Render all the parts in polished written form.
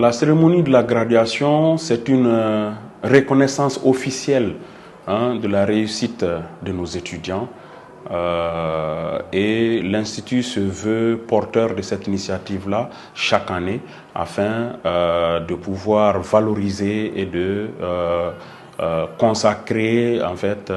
La cérémonie de la graduation, c'est une reconnaissance officielle de la réussite de nos étudiants. Et l'Institut se veut porteur de cette initiative-là chaque année afin de pouvoir valoriser et de consacrer en fait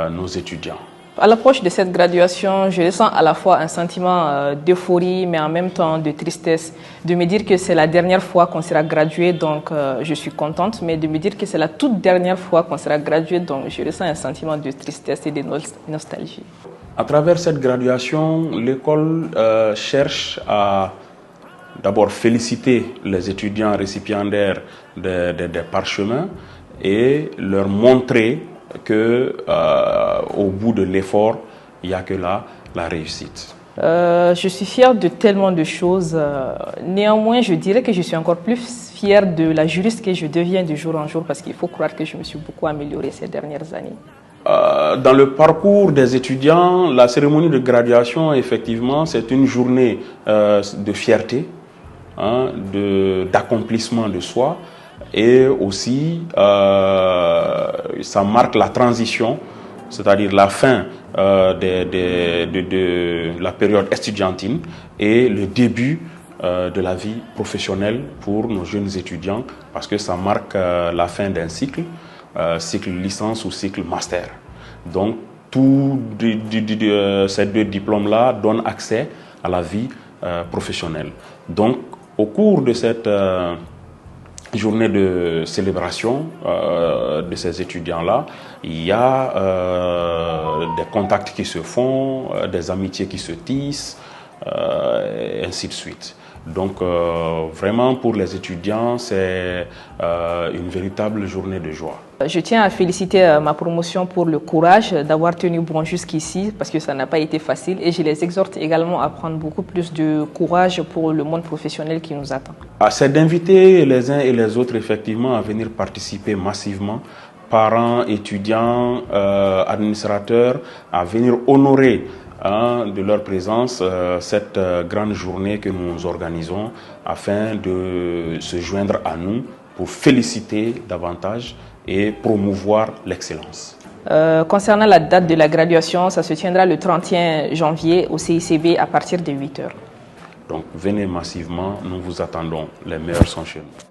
nos étudiants. À l'approche de cette graduation, je ressens à la fois un sentiment d'euphorie, mais en même temps de tristesse, de me dire que c'est la dernière fois qu'on sera gradué, donc je suis contente, mais de me dire que c'est la toute dernière fois qu'on sera gradué, donc je ressens un sentiment de tristesse et de nostalgie. À travers cette graduation, l'école cherche à d'abord féliciter les étudiants récipiendaires des parchemins et leur montrer que au bout de l'effort, il n'y a que là la réussite. Je suis fière de tellement de choses. Néanmoins, je dirais que je suis encore plus fière de la juriste que je deviens de jour en jour parce qu'il faut croire que je me suis beaucoup améliorée ces dernières années. Dans le parcours des étudiants, la cérémonie de graduation, effectivement, c'est une journée de fierté, d'accomplissement de soi. Et aussi, ça marque la transition, c'est-à-dire la fin de la période estudiantine et le début de la vie professionnelle pour nos jeunes étudiants, parce que ça marque la fin d'un cycle, cycle licence ou cycle master. Donc, tous ces deux diplômes-là donnent accès à la vie professionnelle. Donc, au cours de cette journée de célébration de ces étudiants-là, il y a des contacts qui se font, des amitiés qui se tissent, et ainsi de suite. Donc vraiment pour les étudiants, c'est une véritable journée de joie. Je tiens à féliciter ma promotion pour le courage d'avoir tenu bon jusqu'ici parce que ça n'a pas été facile et je les exhorte également à prendre beaucoup plus de courage pour le monde professionnel qui nous attend. C'est d'inviter les uns et les autres effectivement à venir participer massivement, parents, étudiants, administrateurs, à venir honorer de leur présence cette grande journée que nous organisons afin de se joindre à nous pour féliciter davantage et promouvoir l'excellence. Concernant la date de la graduation, ça se tiendra le 31 janvier au CICB à partir de 8h. Donc venez massivement, nous vous attendons, les meilleurs sont chez nous.